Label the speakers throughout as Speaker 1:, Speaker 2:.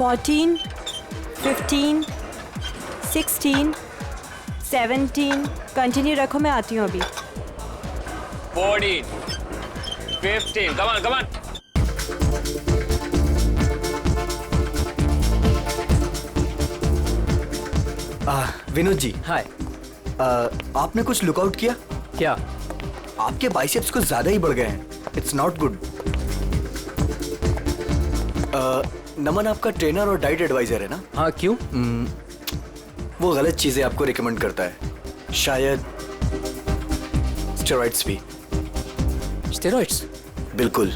Speaker 1: 14, 15, 16, 17. Continue रखो, मैं आती हूँ अभी.
Speaker 2: 14, 15. Come on, come on.
Speaker 3: Vinod ji,
Speaker 4: हाय.
Speaker 3: आपने कुछ लुकआउट किया?
Speaker 4: क्या?
Speaker 3: आपके बाइसेप्स कुछ ज्यादा ही बढ़ गए हैं. It's not good. नमन आपका ट्रेनर और डाइट एडवाइजर है ना?
Speaker 4: हाँ, क्यों?
Speaker 3: वो गलत चीजें आपको रिकमेंड करता है. शायद स्टेरॉइड्स भी.
Speaker 4: स्टेरॉइड्स?
Speaker 3: बिल्कुल.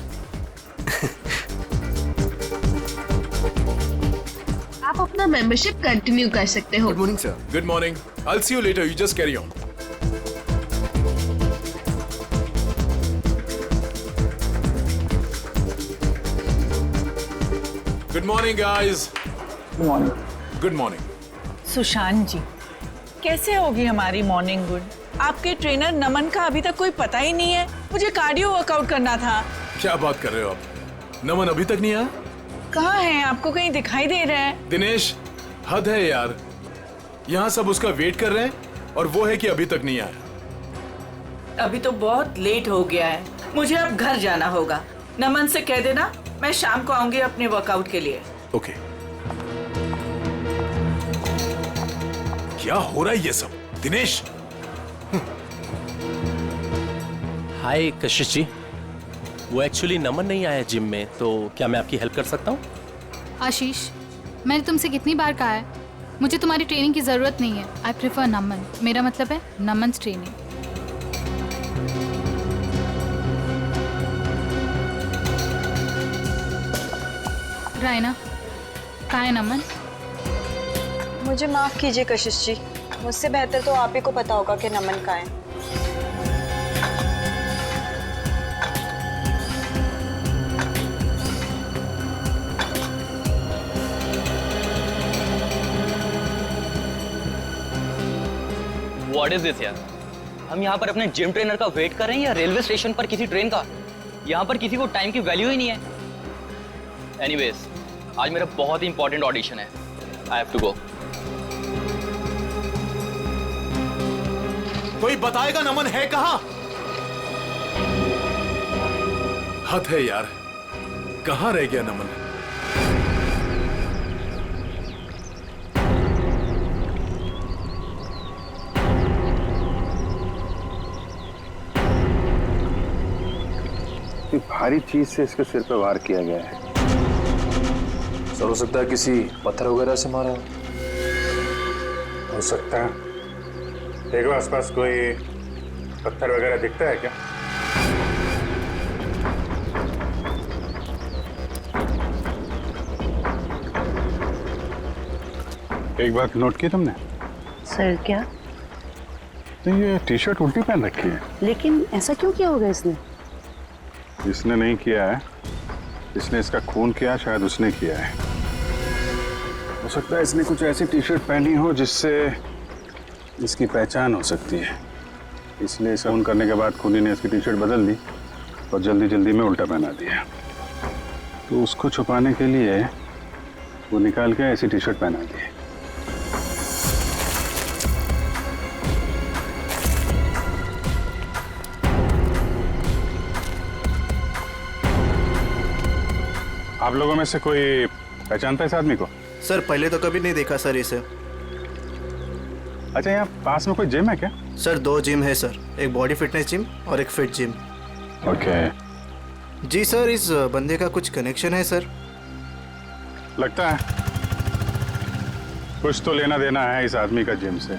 Speaker 5: आप अपना मेंबरशिप कंटिन्यू कर सकते हो.
Speaker 3: Good morning sir.
Speaker 6: Good morning. I'll see you later. You just carry on. Good morning, guys.
Speaker 7: Good morning.
Speaker 6: Good morning.
Speaker 7: Sushant ji, कैसे होगी हमारी मॉर्निंग गुड? आपके ट्रेनर नमन का अभी तक कोई पता ही नहीं है. मुझे कार्डियो वर्कआउट करना था.
Speaker 6: क्या बात कर रहे हो आप? नमन अभी तक नहीं आया?
Speaker 7: कहाँ है? आपको कहीं दिखाई दे रहा है?
Speaker 6: दिनेश, हद है यार. यहाँ सब उसका वेट कर रहे हैं और वो है कि अभी तक नहीं आया.
Speaker 8: अभी तो बहुत लेट हो गया है. मुझे अब घर जाना होगा. नमन से कह देना मैं शाम को आऊंगी अपने वर्कआउट के लिए.
Speaker 6: ओके. क्या हो रहा है ये सब? दिनेश,
Speaker 4: हाय कशिश जी. वो एक्चुअली नमन नहीं आया जिम में, तो क्या मैं आपकी हेल्प कर सकता हूँ?
Speaker 9: आशीष, मैंने तुमसे कितनी बार कहा है मुझे तुम्हारी ट्रेनिंग की जरूरत नहीं है. आई प्रेफर नमन. मेरा मतलब है नमन्स ट्रेनिंग. रायना, कहाँ है नमन?
Speaker 1: मुझे माफ कीजिए कशिश जी, मुझसे बेहतर तो आप ही को पता होगा कि नमन कहाँ है.
Speaker 2: What is this यार? हम यहाँ पर अपने जिम ट्रेनर का वेट कर रहे हैं या रेलवे स्टेशन पर किसी ट्रेन का? यहाँ पर किसी को टाइम की वैल्यू ही नहीं है. एनीवेज, आज मेरा बहुत ही इंपॉर्टेंट ऑडिशन है. I have to go.
Speaker 6: कोई बताएगा नमन है कहाँ? हद है यार. कहाँ रह गया नमन?
Speaker 10: भारी चीज से इसके सिर पे वार किया गया है.
Speaker 11: सर, हो सकता है किसी पत्थर वगैरह से मारा
Speaker 10: हो सकता है. देखो आसपास कोई पत्थर वगैरह दिखता है क्या? एक बात नोट की तुमने?
Speaker 5: सर क्या?
Speaker 10: तो ये टी शर्ट उल्टी पहन रखी है.
Speaker 5: लेकिन ऐसा क्यों किया होगा इसने?
Speaker 10: इसने नहीं किया है, इसने इसका खून किया. शायद उसने किया है. हो सकता है इसने कुछ ऐसी टी शर्ट पहनी हो जिससे इसकी पहचान हो सकती है. इसलिए इसे खून करने के बाद खूनी ने इसकी टी शर्ट बदल दी और जल्दी जल्दी में उल्टा पहना दिया. तो उसको छुपाने के लिए वो निकाल के ऐसी टी शर्ट पहना दी. आप लोगों में से कोई पहचानता है इस आदमी को?
Speaker 3: सर पहले तो कभी नहीं देखा सर इसे.
Speaker 10: अच्छा, यहाँ पास में कोई जिम है क्या?
Speaker 3: सर 2 जिम है सर. एक बॉडी फिटनेस जिम और एक फिट जिम.
Speaker 10: ओके.
Speaker 3: जी सर, इस बंदे का कुछ कनेक्शन है सर.
Speaker 10: लगता है कुछ तो लेना देना है इस आदमी का जिम से.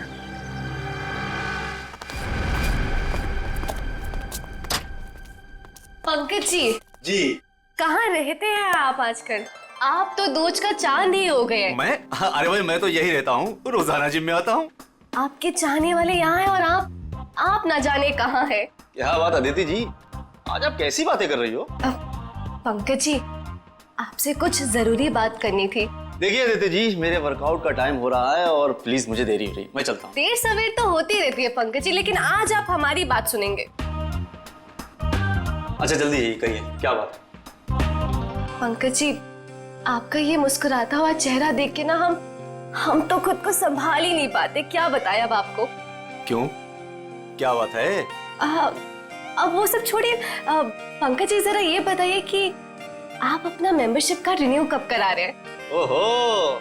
Speaker 5: पंकज जी.
Speaker 3: जी.
Speaker 5: कहाँ रहते हैं आप आजकल? आप तो दोज का चांद ही हो गए.
Speaker 3: मैं? अरे भाई, मैं तो यही रहता हूँ. रोजाना जिम में आता हूँ.
Speaker 5: आपके चाहने वाले यहाँ हैं और आप ना जाने कहाँ है.
Speaker 2: क्या बात अदिति जी, आज आप कैसी बातें कर रही हो?
Speaker 5: पंकज जी, आपसे कुछ जरूरी बात करनी थी.
Speaker 2: देखिए अदिति जी, मेरे वर्कआउट का टाइम हो रहा है और प्लीज मुझे देरी हो रही, मैं चलता हूँ.
Speaker 5: देर सवेर तो होती रहती है पंकज जी, लेकिन आज आप हमारी बात सुनेंगे.
Speaker 2: अच्छा जल्दी कहिए, क्या बात?
Speaker 5: पंकज जी, आपका ये मुस्कुराता हुआ चेहरा देख के ना हम तो खुद को संभाल ही नहीं पाते। क्या बताएं अब आपको।
Speaker 3: क्यों, क्या बात है?
Speaker 5: अब वो सब छोड़िए, पंकज जी जरा ये बताइए कि आप अपना मेंबरशिप का रिन्यू कब करा रहे हैं?
Speaker 12: ओहो,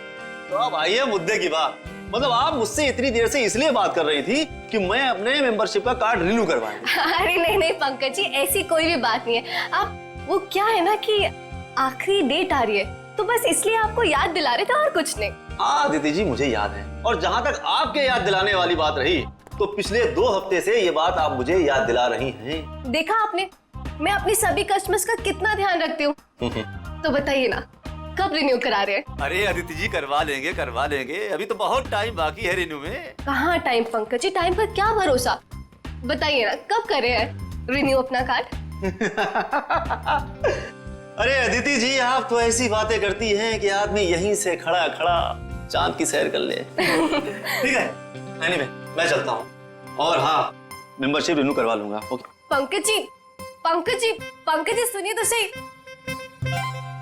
Speaker 12: तो अब आई है मुद्दे की बात। मतलब आप मुझसे इतनी देर से इसलिए बात कर रही थी कि मैं अपने मेंबरशिप का कार्ड रिन्यू करवाऊंगा।
Speaker 5: अरे नहीं पंकज जी, ऐसी कोई भी बात नहीं है। आप वो क्या है ना कि आखिरी डेट आ रही है, तो बस इसलिए आपको याद दिला रहे थे और कुछ नहीं।
Speaker 12: हाँ दीदी जी, मुझे याद है। और जहाँ तक आपके याद दिलाने वाली बात रही, तो पिछले 2 हफ्ते से ये बात आप मुझे याद दिला रही हैं।
Speaker 5: देखा आपने, मैं अपनी सभी कस्टमर्स का कितना ध्यान रखती हूँ। तो बताइए ना, कब रिन्यू करा रहे हैं?
Speaker 12: अरे अदिति जी, करवा लेंगे। अभी तो बहुत टाइम बाकी है रिन्यू में।
Speaker 5: कहाँ टाइम पंकज जी, टाइम पर क्या भरोसा। बताइए ना, कब कर रहे हैं रिन्यू अपना कार्ड?
Speaker 12: अरे अदिति जी, आप तो ऐसी बातें करती हैं कि आदमी यहीं से खड़ा खड़ा चांद की सैर कर ले। ठीक है, एनीवे, मैं चलता हूँ। और हाँ, मेंबरशिप रिन्यू करवा लूंगा। ओके।
Speaker 5: पंकज जी सुनिए तो सही।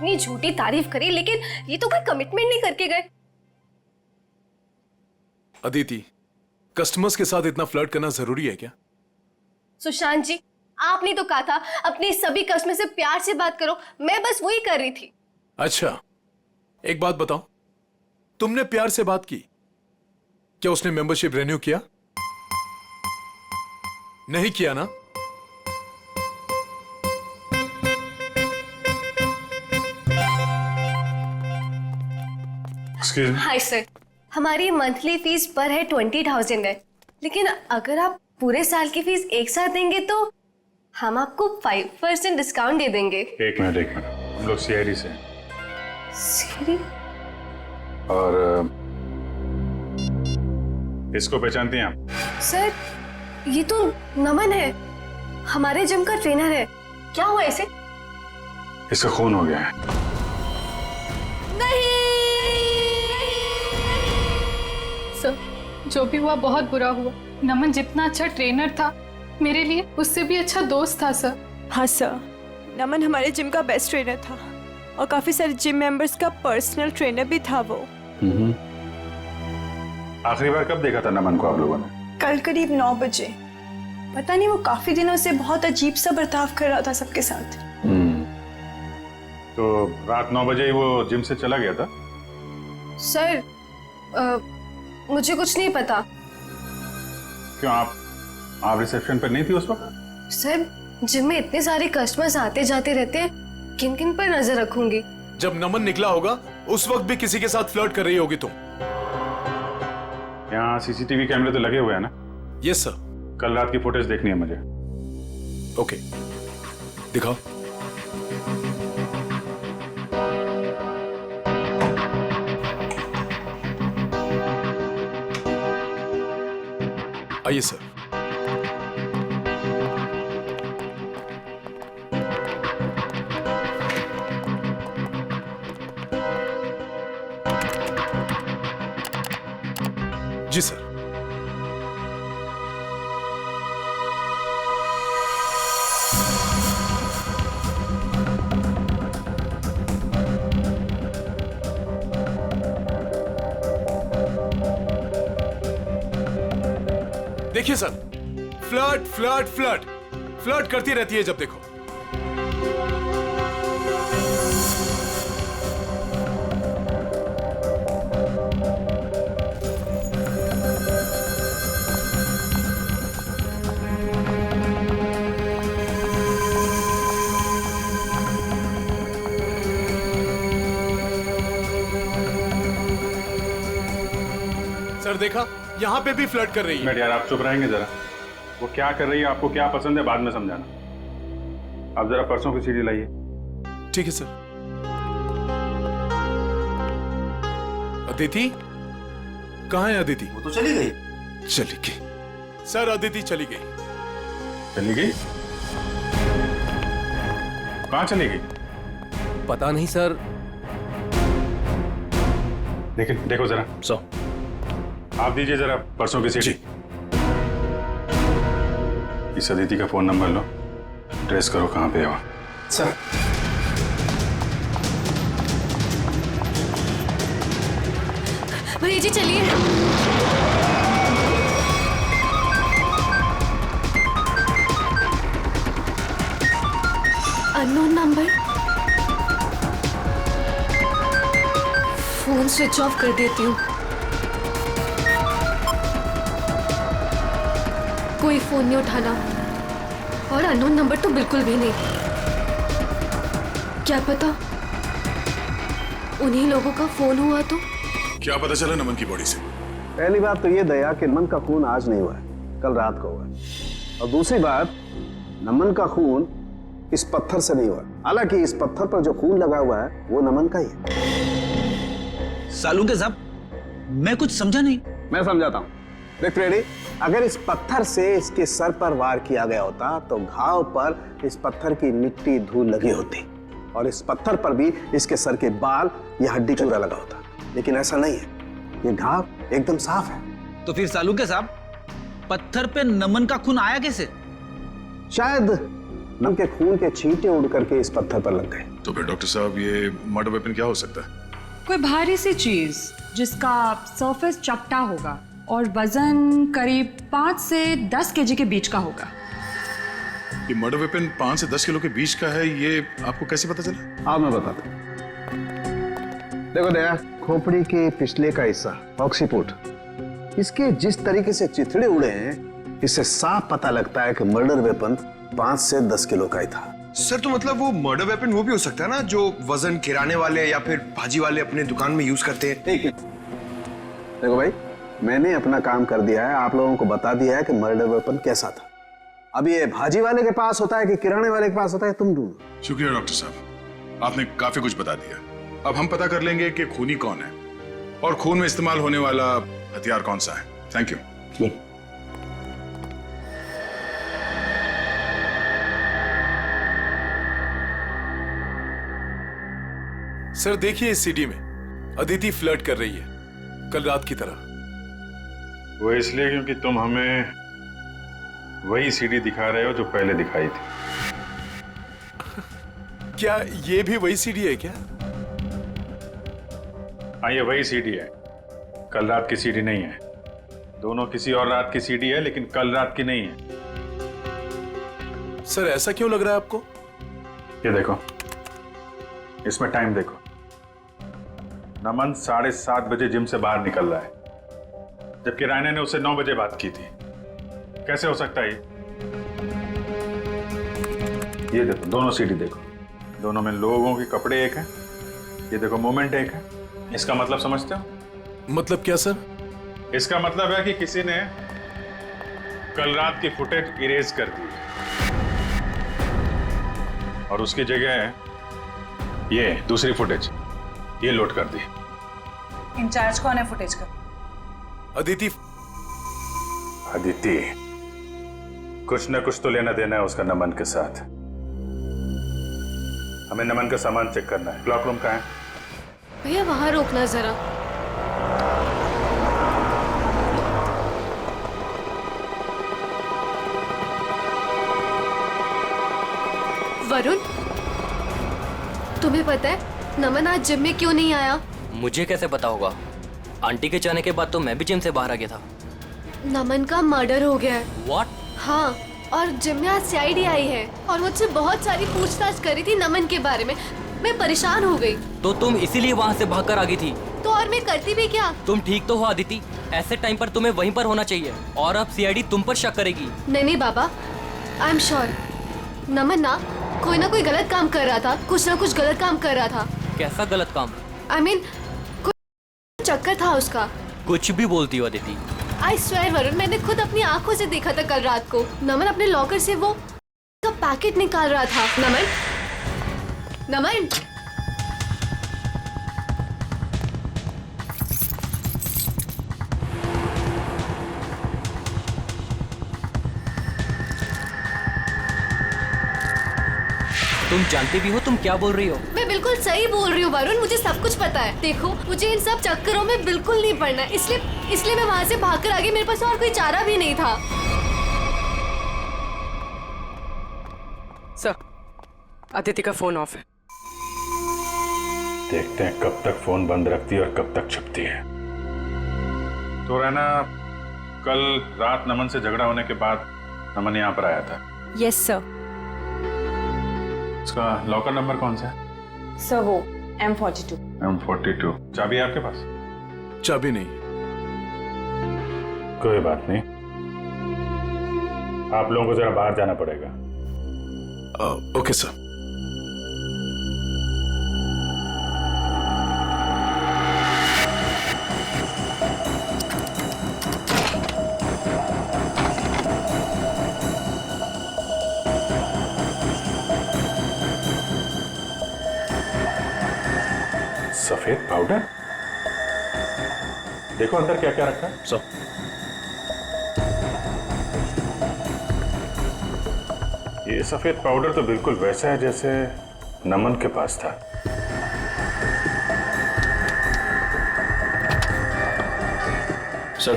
Speaker 5: इतनी झूठी तारीफ करी, लेकिन ये तो कोई कमिटमेंट नहीं करके गए।
Speaker 6: अदिति, कस्टमर्स के साथ इतना फ्लर्ट करना जरूरी है क्या?
Speaker 5: सुशांत जी, आपने तो कहा था अपने सभी कस्टमर से प्यार से बात करो, मैं बस वही कर रही थी।
Speaker 6: अच्छा, एक बात बताओ, तुमने प्यार से बात की, क्या उसने मेंबरशिप रिन्यू किया? नहीं किया ना?
Speaker 5: हाय सर, हमारी मंथली फीस पर है 20,000 है, लेकिन अगर आप पूरे साल की फीस एक साथ देंगे तो हम आपको 5% डिस्काउंट दे देंगे।
Speaker 10: एक मिनट, हम लोग सीआईडी से हैं।
Speaker 5: सीआईडी?
Speaker 10: और इसको पहचानती हैं आप?
Speaker 5: सर, ये तो नमन है, हमारे जिम का ट्रेनर है। क्या हुआ इसे?
Speaker 10: इसका खून हो गया है।
Speaker 9: सर, जो भी हुआ बहुत बुरा हुआ। नमन जितना अच्छा ट्रेनर था, मेरे लिए उससे भी अच्छा दोस्त था सर।
Speaker 1: हाँ सर, नमन हमारे जिम का बेस्ट ट्रेनर था और काफी सारे जिम मेंबर्स का पर्सनल ट्रेनर भी था वो।
Speaker 10: आखिरी बार कब देखा था नमन को आप लोगों ने?
Speaker 1: कल करीब 9 बजे। पता नहीं, वो काफी दिनों से बहुत अजीब सा बर्ताव कर रहा था सबके साथ।
Speaker 10: तो रात 9 बजे ही वो जिम से चला गया था?
Speaker 5: सर, मुझे कुछ नहीं पता।
Speaker 10: क्यों, आप रिसेप्शन पर नहीं थी उस वक्त?
Speaker 5: सर, जिम में इतने सारे कस्टमर्स आते जाते रहते हैं, किन किन पर नजर रखूंगी?
Speaker 6: जब नमन निकला होगा उस वक्त भी किसी के साथ फ्लर्ट कर रही होगी तुम।
Speaker 10: यहाँ सीसीटीवी कैमरे तो लगे हुए हैं ना?
Speaker 6: Yes sir.
Speaker 10: कल रात की फुटेज देखनी है मुझे।
Speaker 6: ओके, दिखाओ। आइए सर। जी सर। देखिए sir, flirt flirt flirt flirt करती रहती है जब देखो। सर देखा, यहाँ पे भी फ्लर्ट कर रही है।
Speaker 10: यार आप चुप रहेंगे जरा? वो क्या कर रही है, आपको क्या पसंद है, बाद में समझाना। आप जरा परसों की सीडी लाइए।
Speaker 6: ठीक है सर। अदिति कहाँ है? अदिति?
Speaker 12: वो तो चली गई।
Speaker 6: चली गई सर, अदिति चली गई।
Speaker 10: चली गई? कहाँ चली गई?
Speaker 4: पता नहीं सर।
Speaker 10: लेकिन देखो जरा। आप दीजिए जरा परसों की सीडी। इस अदिति का फोन नंबर लो, ट्रेस करो कहाँ पे है वो।
Speaker 12: सर,
Speaker 5: भैया जी चलिए। Unknown number. Phone switch off कर देती हूँ। कोई फोन नहीं उठाना और अननोन नंबर तो बिल्कुल भी नहीं। क्या पता उन्हीं लोगों का फोन हुआ तो।
Speaker 6: क्या पता चला नमन की बॉडी से?
Speaker 10: पहली बात तो ये दया कि नमन का खून आज नहीं हुआ है, कल रात को हुआ है। और दूसरी बात, नमन का खून इस पत्थर से नहीं हुआ। हालांकि इस पत्थर पर जो खून लगा हुआ है वो नमन का ही है।
Speaker 12: सालूके साहब, मैं कुछ समझा नहीं।
Speaker 10: मैं समझाता हूँ। देख फ्रेडी, अगर इस पत्थर से इसके सर पर वार किया गया होता तो घाव पर इस पत्थर की मिट्टी धूल लगी होती और इस पत्थर पर भी इसके सर के बाल या हड्डी चूरा लगा होता। लेकिन ऐसा नहीं है, ये घाव एकदम साफ है।
Speaker 12: तो फिर सालूके साहब, पत्थर पे नमन का खून आया कैसे?
Speaker 10: शायद नमन के खून के छींटे उड़ करके इस पत्थर पर लग गए।
Speaker 6: तो फिर डॉक्टर साहब, ये मर्डर वेपन क्या हो सकता है?
Speaker 13: कोई भारी सी चीज जिसका सरफेस चपटा होगा और वजन करीब 5 से 10 केजी के बीच का होगा।
Speaker 6: ये मर्डर वेपन 5 से 10 किलो के बीच का है, ये आपको कैसे पता चला?
Speaker 10: हाँ, मैं बताता हूँ। देखो दया, खोपड़ी के पिछले का हिस्सा ऑक्सीपुट, इसके जिस तरीके से चिथड़े उड़े हैं, इससे साफ पता लगता है कि मर्डर वेपन 5 से 10 किलो का ही था।
Speaker 14: सर, तो मतलब वो मर्डर वेपन वो भी हो सकता है ना, जो वजन किराने वाले या फिर भाजी वाले अपने दुकान में यूज करते हैं।
Speaker 10: ठीक है, देखो भाई, मैंने अपना काम कर दिया है, आप लोगों को बता दिया है कि मर्डर वेपन कैसा था। अब ये भाजी वाले के पास होता है कि किराने वाले के पास होता है, तुम ढूंढो।
Speaker 6: शुक्रिया डॉक्टर साहब, आपने काफी कुछ बता दिया। अब हम पता कर लेंगे कि खूनी कौन है और खून में इस्तेमाल होने वाला हथियार कौन सा है। Thank you. सर देखिए, इस सीडी में अदिति फ्लर्ट कर रही है, कल रात की तरह।
Speaker 10: वो इसलिए क्योंकि तुम हमें वही सीडी दिखा रहे हो जो पहले दिखाई थी।
Speaker 6: क्या ये भी वही सीडी है क्या?
Speaker 10: हाँ, ये वही सीडी है, कल रात की सीडी नहीं है। दोनों किसी और रात की सीडी है, लेकिन कल रात की नहीं है।
Speaker 6: सर ऐसा क्यों लग रहा है आपको?
Speaker 10: ये देखो, इसमें टाइम देखो। नमन 7:30 बजे जिम से बाहर निकल रहा है, जबकि रायना ने उसे 9 बजे बात की थी। कैसे हो सकता है ये देखो, दोनों सीडी देखो, दोनों में लोगों के कपड़े एक हैं। ये देखो, मूवमेंट एक है। इसका मतलब समझते हो?
Speaker 6: मतलब क्या सर?
Speaker 10: इसका मतलब है कि किसी ने कल रात की फुटेज इरेज कर दी और उसकी जगह ये दूसरी फुटेज ये लोड कर दी।
Speaker 13: इंचार्ज कौन है फुटेज का?
Speaker 6: अदिति।
Speaker 10: अदिति, कुछ न कुछ तो लेना देना है उसका नमन के साथ। हमें नमन का सामान चेक करना है। क्लॉक रूम कहाँ है?
Speaker 5: भैया वहां रोकना जरा। वरुण, तुम्हें पता है नमन आज जिम में क्यों नहीं आया?
Speaker 2: मुझे कैसे पता होगा? आंटी के जाने के बाद तो मैं भी जिम से बाहर आ गया था।
Speaker 5: नमन का मर्डर हो गया है।
Speaker 2: What?
Speaker 5: हाँ, और जिम में आज सीआईडी आई है और मुझसे बहुत सारी पूछताछ करी थी नमन के बारे में। मैं परेशान हो गई।
Speaker 2: तो तुम इसीलिए वहाँ से भागकर आ गई थी?
Speaker 5: तो और मैं करती भी क्या?
Speaker 2: तुम ठीक तो हो अदिति? ऐसे टाइम पर तुम्हें वहीं पर होना चाहिए और अब सीआईडी तुम पर शक करेगी।
Speaker 5: नहीं बाबा, आई एम श्योर नमन ना कोई गलत काम कर रहा था, कुछ ना कुछ गलत काम कर रहा था।
Speaker 2: कैसा गलत काम?
Speaker 5: आई मीन कोई चक्कर था उसका।
Speaker 2: कुछ भी बोलती हो अदिति।
Speaker 5: आई स्वेयर वरुण, मैंने खुद अपनी आंखों से देखा था कल रात को। नमन अपने लॉकर से वो का पैकेट निकाल रहा था। नमन, नमन,
Speaker 2: तुम जानती भी हो तुम क्या बोल रही हो?
Speaker 5: मैं बिल्कुल सही बोल रही हूँ वरुण, मुझे सब कुछ पता है। देखो, मुझे इन सब चक्करों में बिल्कुल नहीं पड़ना, इसलिए मैं वहाँ से भागकर आ गई। मेरे पास और कोई चारा भी नहीं था।
Speaker 15: सर, अदिति का फोन ऑफ है।
Speaker 10: देखते हैं कब तक फोन बंद रखती है और कब तक छुपती है। तो रहना, कल रात नमन से झगड़ा होने के बाद नमन यहाँ पर आया था।
Speaker 1: Yes sir.
Speaker 10: उसका लॉकर नंबर कौन सा है?
Speaker 13: सर वो M42।
Speaker 10: M42। चाबी है आपके पास?
Speaker 3: चाबी नहीं।
Speaker 10: कोई बात नहीं, आप लोगों को जरा बाहर जाना पड़ेगा।
Speaker 3: Okay sir.
Speaker 10: सफेद पाउडर? देखो अंदर क्या क्या रखा है।
Speaker 4: सर
Speaker 10: ये सफेद पाउडर तो बिल्कुल वैसा है जैसे नमन के पास था।
Speaker 3: सर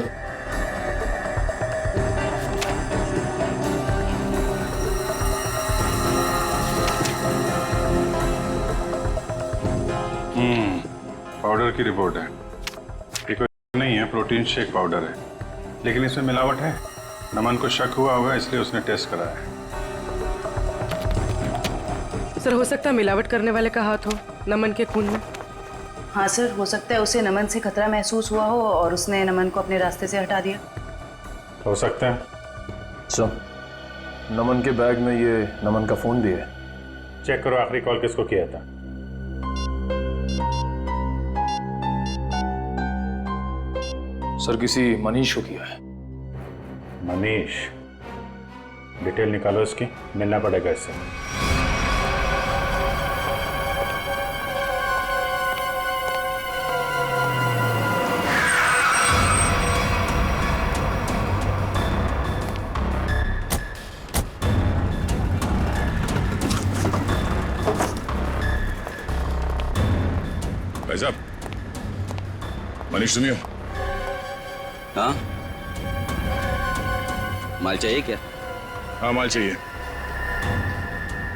Speaker 10: पाउडर की रिपोर्ट है। ये कोई नहीं है, प्रोटीन शेक पाउडर है, लेकिन इसमें मिलावट है। नमन को शक हुआ होगा, इसलिए उसने टेस्ट कराया है।
Speaker 15: सर हो सकता है मिलावट करने वाले का हाथ हो नमन के खून में।
Speaker 16: हाँ सर, हो सकता है उसे नमन से खतरा महसूस हुआ हो और उसने नमन को अपने रास्ते से हटा दिया।
Speaker 10: हो सकता है।
Speaker 11: सर नमन के बैग में ये नमन का फोन भी है।
Speaker 10: चेक करो आखिरी कॉल किसको किया था।
Speaker 11: सर किसी मनीष को किया है।
Speaker 10: मनीष? डिटेल निकालो इसकी, मिलना पड़ेगा इससे।
Speaker 6: भाई साहब, मनीष सुनियो।
Speaker 2: हाँ, माल चाहिए क्या?
Speaker 6: हाँ माल चाहिए।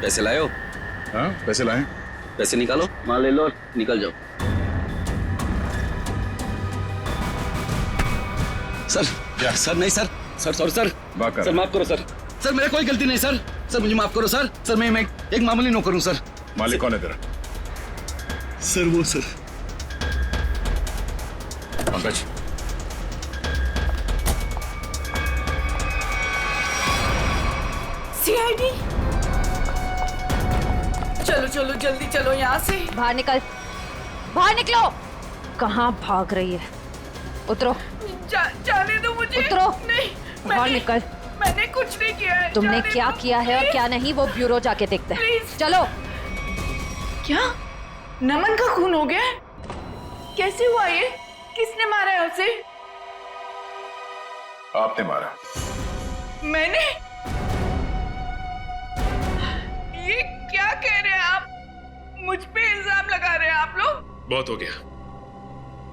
Speaker 2: पैसे लाए हो?
Speaker 6: हाँ पैसे लाए।
Speaker 2: पैसे निकालो, माल ले लो और निकल जाओ। सर
Speaker 6: क्या?
Speaker 2: सर नहीं sir, sir sorry sir, sir माफ करो सर, सर मेरा कोई गलती नहीं सर, सर मुझे माफ करो सर, सर मैं एक मामूली नौकर हूँ सर।
Speaker 6: मालिक कौन है तेरा?
Speaker 2: सर वो सर
Speaker 6: पंकज।
Speaker 8: सीआईडी, चलो चलो जल्दी चलो यहाँ से।
Speaker 17: बाहर निकल, बाहर निकलो। कहाँ भाग रही है? उतरो।
Speaker 8: जाने दो मुझे।
Speaker 17: उतरो।
Speaker 8: नहीं,
Speaker 17: बाहर निकल।
Speaker 8: मैंने कुछ नहीं किया है।
Speaker 17: तुमने क्या किया है और क्या नहीं वो ब्यूरो जाके देखते हैं। चलो।
Speaker 8: क्या नमन का खून हो गया? कैसे हुआ ये? किसने मारा है उसे?
Speaker 6: आपने मारा।
Speaker 8: मैंने? ये क्या कह रहे हैं आप? मुझ पे इल्जाम लगा रहे हैं आप लोग?
Speaker 6: बहुत हो गया,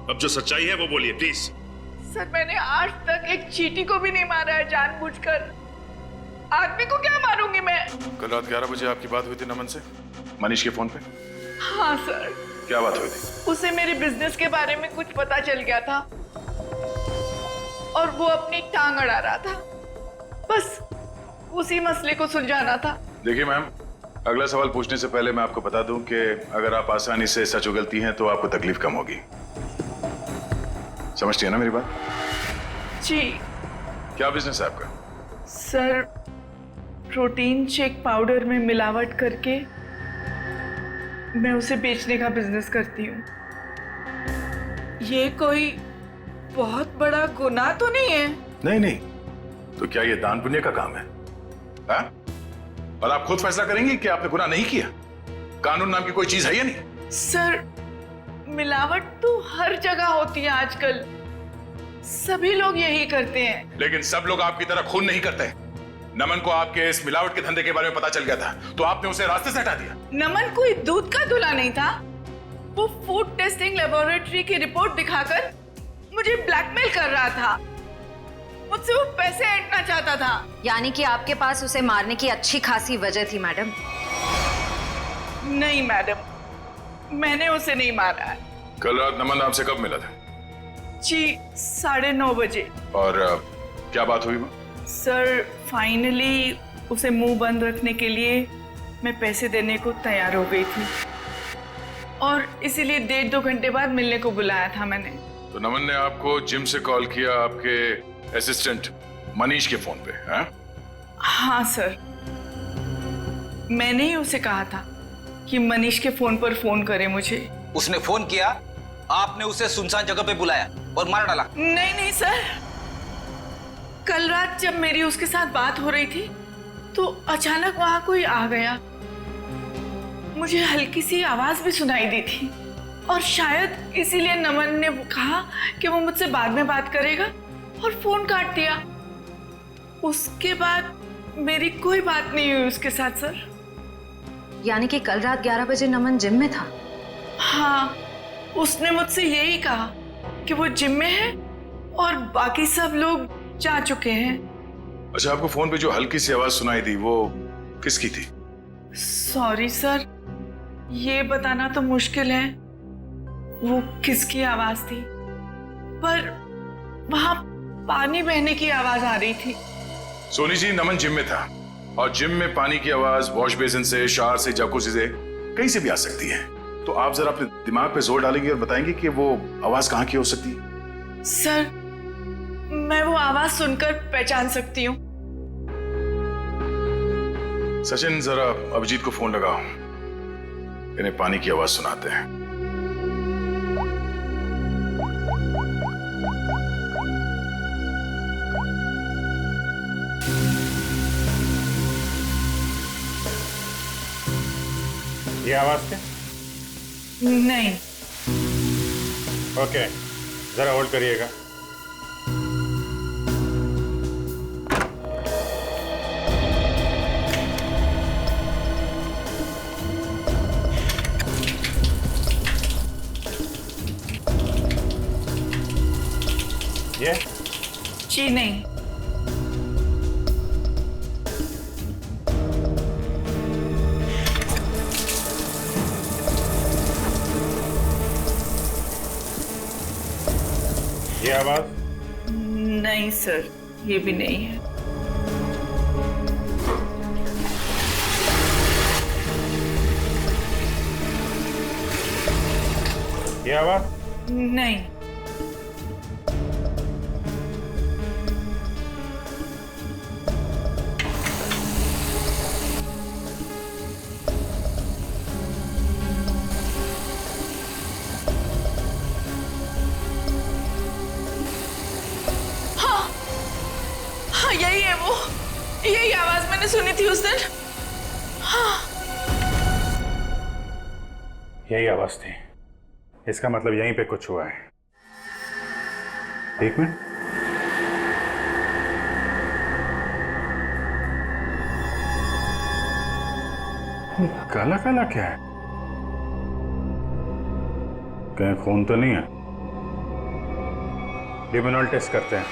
Speaker 6: अब जो सच्चाई है वो बोलिए प्लीज।
Speaker 8: सर मैंने आज तक एक चींटी को भी नहीं मारा है जानबूझकर। आदमी को क्या मारूंगी मैं?
Speaker 6: कल रात 11 बजे आपकी बात हुई थी नमन से, मनीष के फोन पे।
Speaker 8: हाँ सर।
Speaker 6: क्या बात हुई थी?
Speaker 8: उसे मेरे बिजनेस के बारे में कुछ पता चल गया था और वो अपनी टांग अड़ा रहा था, बस उसी मसले को सुलझाना था।
Speaker 6: देखिए मैम, अगला सवाल पूछने से पहले मैं आपको बता दूं कि अगर आप आसानी से सच उगलती हैं तो आपको तकलीफ कम होगी। समझती है ना मेरी बात?
Speaker 8: जी।
Speaker 6: क्या बिजनेस है आपका?
Speaker 8: सर प्रोटीन शेक पाउडर में मिलावट करके मैं उसे बेचने का बिजनेस करती हूँ। ये कोई बहुत बड़ा गुनाह तो नहीं है?
Speaker 6: नहीं नहीं, तो क्या ये दान पुण्य का काम है? हा? और आप खुद फैसला करेंगे कि आपने गुनाह नहीं किया? कानून नाम की कोई चीज है या नहीं?
Speaker 8: सर मिलावट तो हर जगह होती है आजकल, सभी लोग यही करते हैं।
Speaker 6: लेकिन सब लोग आपकी तरह खून नहीं करते। नमन को आपके इस मिलावट के धंधे के बारे में पता चल गया था तो आपने उसे रास्ते से हटा दिया।
Speaker 8: नमन कोई दूध का दूल्हा नहीं था। वो फूड टेस्टिंग लेबोरेटरी की रिपोर्ट दिखाकर मुझे ब्लैकमेल कर रहा था। मुझसे वो पैसे ऐंठना चाहता था।
Speaker 17: यानी कि आपके पास उसे मारने की अच्छी खासी वजह थी मैडम?
Speaker 8: नहीं मैडम, मैंने उसे नहीं मारा है।
Speaker 6: कल रात नमन आपसे कब मिला था?
Speaker 8: जी 9:30 बजे।
Speaker 6: और क्या बात हुई माँ?
Speaker 8: सर फाइनली उसे मुंह बंद रखने के लिए मैं पैसे देने को तैयार हो गई थी और इसीलिए 1.5-2 घंटे बाद मिलने को बुलाया था मैंने।
Speaker 6: तो नमन ने आपको जिम से कॉल किया आपके असिस्टेंट मनीष के फोन पे, हैं?
Speaker 8: हाँ सर, मैंने ही उसे कहा था कि मनीष के फोन पर फोन करे मुझे।
Speaker 18: उसने फोन किया, आपने उसे सुनसान जगह पे बुलाया और मार डाला?
Speaker 8: नहीं सर, कल रात जब मेरी उसके साथ बात हो रही थी तो अचानक वहां कोई आ गया। मुझे हल्की सी आवाज भी सुनाई दी थी और शायद इसीलिए नमन ने कहा कि वो मुझसे बाद में बात करेगा और फोन काट दिया। उसके बाद मेरी कोई बात नहीं हुई उसके साथ सर।
Speaker 16: यानी कि कल रात 11 बजे नमन जिम में था?
Speaker 8: हाँ, उसने मुझसे यही कहा कि वो जिम में है और बाकी सब लोग जा चुके हैं।
Speaker 6: अच्छा, आपको फोन पे जो हल्की सी आवाज सुनाई दी वो किसकी थी?
Speaker 8: सॉरी सर, ये बताना तो मुश्किल है वो किसकी आवाज थी, पर वहां पानी बहने की आवाज आ रही थी।
Speaker 6: सोनी जी, नमन जिम में था और जिम में पानी की आवाज वॉश बेसिन से, शावर से, जकूज़ी से, कहीं से भी आ सकती है। तो आप जरा अपने दिमाग पे जोर डालेंगे और बताएंगे कि वो आवाज कहाँ की हो सकती है?
Speaker 8: सर, मैं वो आवाज सुनकर पहचान सकती हूँ।
Speaker 6: सचिन, जरा अभिजीत को फोन लगाओ, इन्हें पानी की आवाज सुनाते हैं।
Speaker 10: ये आवाज क्या?
Speaker 8: नहीं।
Speaker 10: ओके, जरा होल्ड करिएगा। ये?
Speaker 8: जी नहीं।
Speaker 10: ये आवाज?
Speaker 8: नहीं सर, ये भी नहीं है।
Speaker 10: ये आवाज?
Speaker 8: नहीं। यही है वो, यही आवाज मैंने सुनी थी उस दिन। हाँ।
Speaker 10: यही आवाज थी, इसका मतलब यहीं पे कुछ हुआ है। एक मिनट, काला काला क्या है? कहीं खून तो नहीं है? लिमिनॉल टेस्ट करते हैं।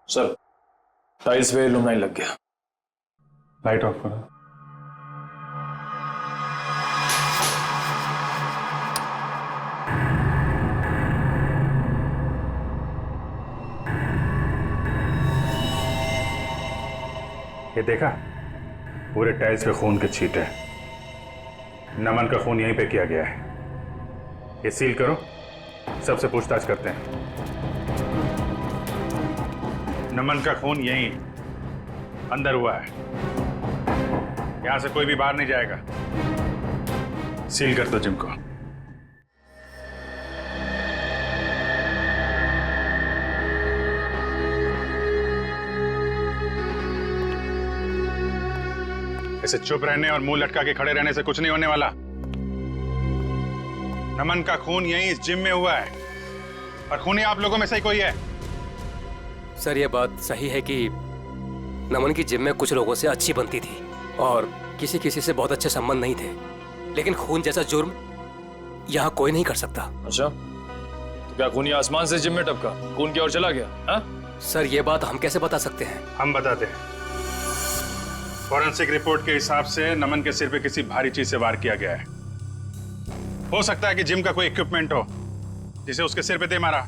Speaker 11: सर, टाइल्स पे लुमिनाइन लग गया।
Speaker 10: लाइट ऑफ करो। ये देखा, पूरे टाइल्स पे खून के छींटे हैं। नमन का खून यहीं पे किया गया है। ये सील करो, सबसे पूछताछ करते हैं। नमन का खून यहीं अंदर हुआ है, यहां से कोई भी बाहर नहीं जाएगा। सील कर दो जिम को। ऐसे चुप रहने और मुंह लटका के खड़े रहने से कुछ नहीं होने वाला। नमन का खून यहीं इस जिम में हुआ है और खूनी आप लोगों में से ही कोई है।
Speaker 19: सर, ये बात सही है कि नमन की जिम में कुछ लोगों से अच्छी बनती थी और किसी किसी से बहुत अच्छे संबंध नहीं थे, लेकिन खून जैसा जुर्म यहाँ कोई नहीं कर सकता।
Speaker 11: अच्छा, तो क्या खूनी आसमान से जिम में टपका, खून की ओर चला गया? हाँ?
Speaker 19: सर, ये बात हम कैसे बता सकते हैं?
Speaker 10: हम बताते हैं। फॉरेंसिक रिपोर्ट के हिसाब से नमन के सिर पे किसी भारी चीज से वार किया गया है। हो सकता है कि जिम का कोई इक्विपमेंट हो जिसे उसके सिर पे दे मारा,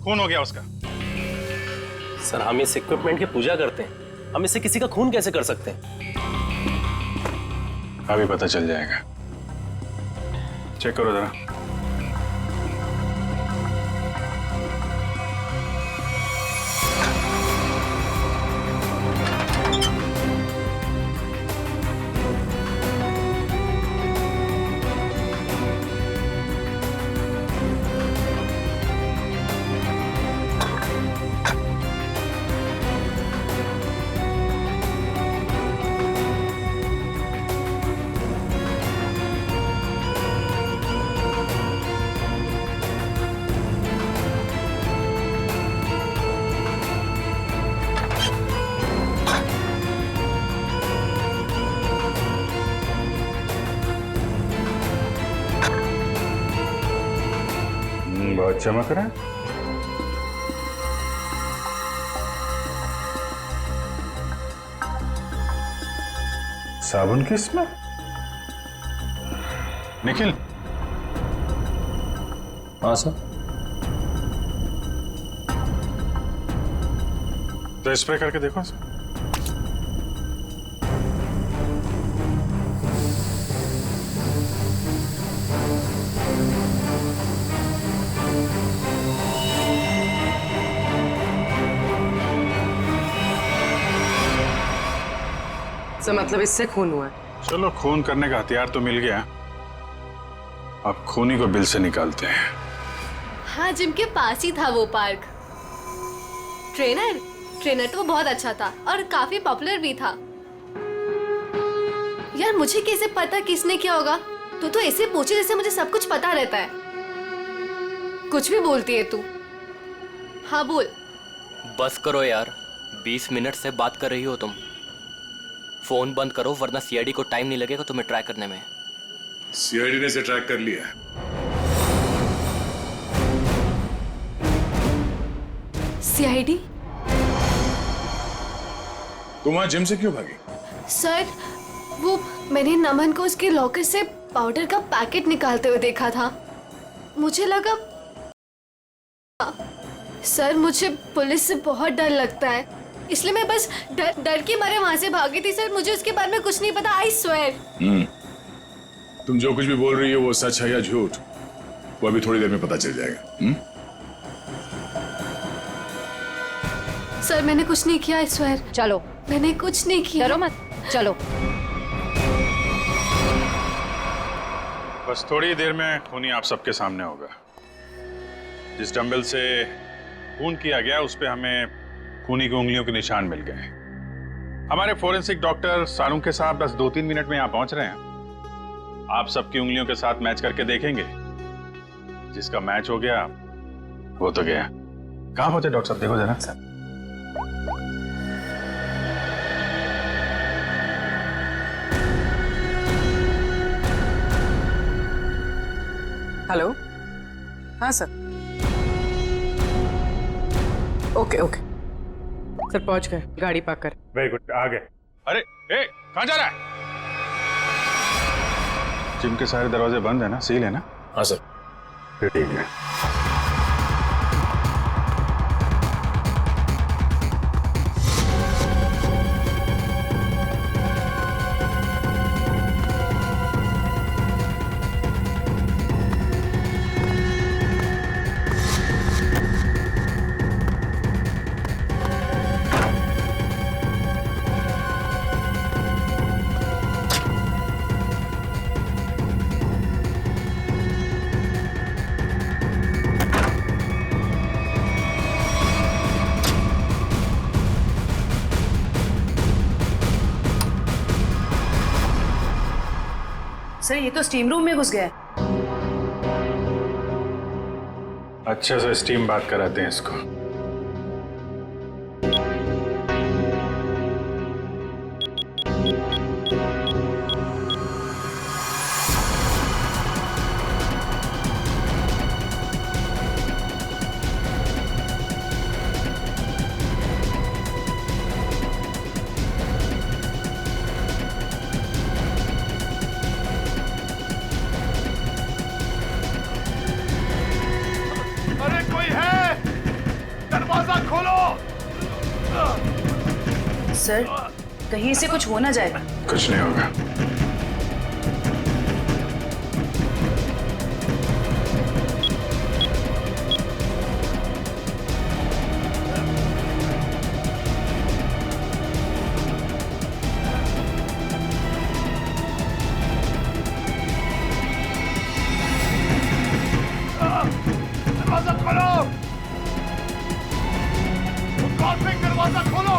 Speaker 10: खून हो गया उसका।
Speaker 4: सर हम इस इक्विपमेंट की पूजा करते हैं, हम इससे किसी का खून कैसे कर सकते हैं?
Speaker 10: अभी पता चल जाएगा, चेक करो जरा। बहुत चमक रहा है। साबुन की स्मेल। निखिल।
Speaker 11: हाँ सर।
Speaker 10: तो स्प्रे करके देखो सर।
Speaker 15: मतलब इससे खून हुआ है।
Speaker 10: चलो खून करने का हथियार तो मिल गया, अब खूनी को बिल से निकालते हैं।
Speaker 5: हाँ, जिम के पास ही था वो पार्क। ट्रेनर तो बहुत अच्छा था और काफी पॉपुलर भी था। यार मुझे कैसे पता किसने क्या होगा? तू तो ऐसे पूछे जैसे मुझे सब कुछ पता रहता है। कुछ भी बोलती है तू। हाँ बोल।
Speaker 2: बस करो यार, 20 मिनट से बात कर रही हो तुम। फोन बंद करो वरना सीआईडी को टाइम नहीं लगेगा तुम्हें ट्रैक करने में।
Speaker 6: सीआईडी ने इसे ट्रैक कर लिया है।
Speaker 5: सीआईडी?
Speaker 6: तुम वहां जिम से क्यों भागी?
Speaker 5: सर, वो मैंने नमन को उसके लॉकर से पाउडर का पैकेट निकालते हुए देखा था। मुझे लगा सर, मुझे पुलिस से बहुत डर लगता है, इसलिए मैं बस डर के मारे वहां से भागी थी। सर मुझे उसके बारे में कुछ नहीं पता, आई स्वेयर।
Speaker 6: तुम जो कुछ भी बोल रही हो वो सच है या झूठ, वो अभी थोड़ी देर में पता चल जाएगा।
Speaker 5: सर मैंने कुछ नहीं किया, आई स्वेयर।
Speaker 17: चलो,
Speaker 5: मैंने कुछ नहीं किया।
Speaker 17: डरो मत, चलो।
Speaker 10: बस थोड़ी देर में खूनी आप सबके सामने होगा। जिस डंबल से खून किया गया उस पे हमें खूनी की उंगलियों के निशान मिल गए। हमारे फोरेंसिक डॉक्टर सारूंग के साहब बस 2-3 मिनट में यहाँ पहुंच रहे हैं। आप सबकी उंगलियों के साथ मैच करके देखेंगे, जिसका मैच हो गया वो तो गया। कहाँ पहुंचे डॉक्टर साहब, देखो जरा।
Speaker 15: हेलो। हाँ सर। ओके सर, पहुंच गए, गाड़ी पार्क कर।
Speaker 10: वेरी गुड, आ गए। अरे ए, कहाँ जा रहा है? जिम के सारे दरवाजे बंद है ना, सील है ना?
Speaker 11: हाँ सर।
Speaker 10: फिर ठीक है।
Speaker 16: सर ये तो स्टीम रूम में घुस गया है।
Speaker 10: अच्छे से स्टीम बात कराते हैं इसको।
Speaker 16: सर कहीं से कुछ हो ना जाए।
Speaker 6: कुछ नहीं होगा।
Speaker 20: दरवाजा खोलो, दरवाजा खोलो।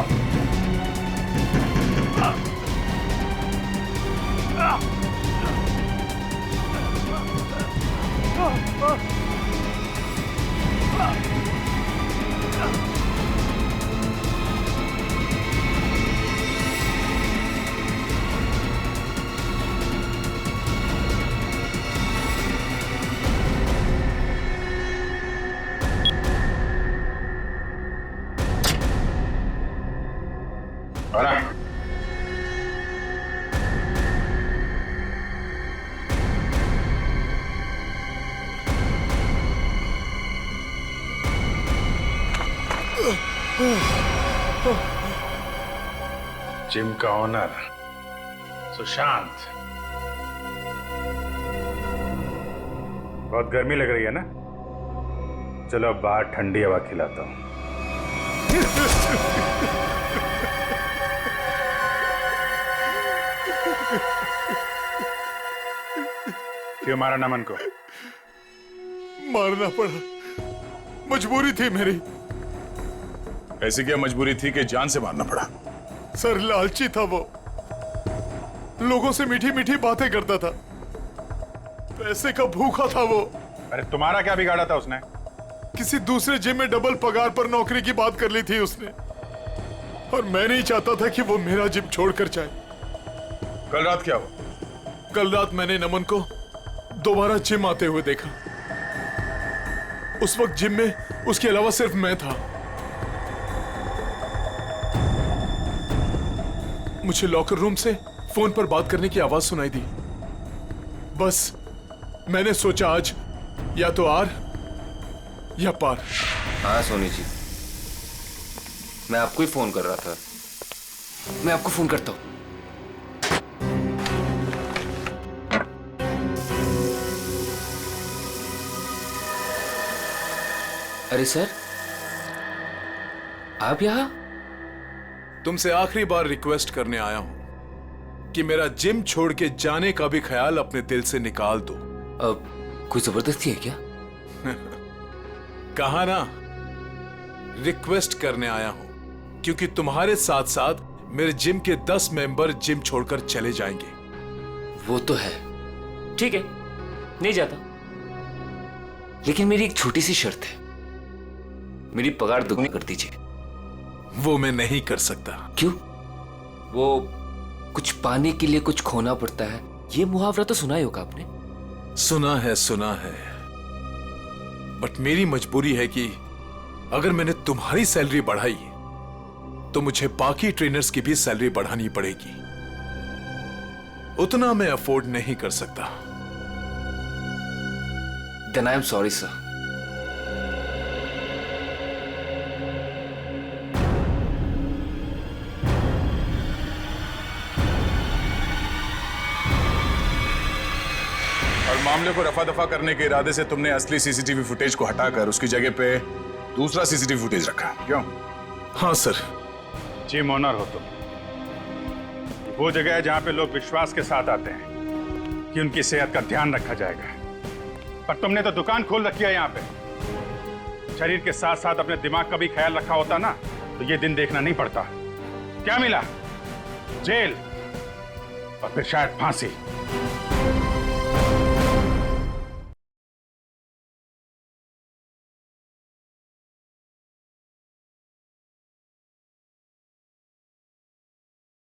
Speaker 10: जिम का ओनर सुशांत, बहुत गर्मी लग रही है ना? चलो अब बाहर ठंडी हवा खिलाता हूं। क्यों मारा नमन को?
Speaker 6: मारना पड़ा, मजबूरी थी मेरी। ऐसी क्या मजबूरी थी कि जान से मारना पड़ा? सर लालची था वो, लोगों से मीठी मीठी बातें करता था, पैसे का भूखा था वो।
Speaker 10: अरे तुम्हारा क्या बिगाड़ा था उसने?
Speaker 6: किसी दूसरे जिम में डबल पगार पर नौकरी की बात कर ली थी उसने, और मैं नहीं चाहता था कि वो मेरा जिम छोड़कर जाए।
Speaker 10: कल रात क्या हुआ?
Speaker 6: कल रात मैंने नमन को दोबारा जिम आते हुए देखा। उस वक्त जिम में उसके अलावा सिर्फ मैं था। मुझे लॉकर रूम से फोन पर बात करने की आवाज सुनाई दी। बस मैंने सोचा आज या तो आर या पार।
Speaker 18: हाँ सोनी जी, मैं आपको ही फोन कर रहा था। मैं आपको फोन करता हूँ। अरे सर, आप यहाँ?
Speaker 6: तुमसे आखिरी बार रिक्वेस्ट करने आया हूं कि मेरा जिम छोड़ के जाने का भी ख्याल अपने दिल से निकाल दो।
Speaker 18: अब कोई जबरदस्ती है क्या?
Speaker 6: कहा ना, रिक्वेस्ट करने आया हूं क्योंकि तुम्हारे साथ साथ मेरे जिम के 10 मेंबर जिम छोड़कर चले जाएंगे।
Speaker 18: वो तो है, ठीक है, नहीं जाता, लेकिन मेरी एक छोटी सी शर्त है। मेरी पगार दुगनी कर दीजिए।
Speaker 6: वो मैं नहीं कर सकता।
Speaker 18: क्यों? वो कुछ पाने के लिए कुछ खोना पड़ता है, ये मुहावरा तो सुना ही होगा आपने।
Speaker 6: सुना है, बट मेरी मजबूरी है कि अगर मैंने तुम्हारी सैलरी बढ़ाई तो मुझे बाकी ट्रेनर्स की भी सैलरी बढ़ानी पड़ेगी। उतना मैं अफोर्ड नहीं कर सकता।
Speaker 18: Then I am sorry, sir.
Speaker 6: और मामले को रफा दफा करने के इरादे से तुमने असली सीसीटीवी फुटेज को हटाकर उसकी जगह पे दूसरा सीसीटीवी फुटेज रखा, क्यों? हाँ सर।
Speaker 10: जिम ओनर हो तुम। वो जगह है जहां पे लोग विश्वास के साथ आते हैं कि उनकी सेहत का ध्यान रखा जाएगा, पर तुमने तो दुकान खोल रखी है यहाँ पे। शरीर के साथ साथ अपने दिमाग का भी ख्याल रखा होता ना, तो ये दिन देखना नहीं पड़ता। क्या मिला? जेल और फिर शायद फांसी।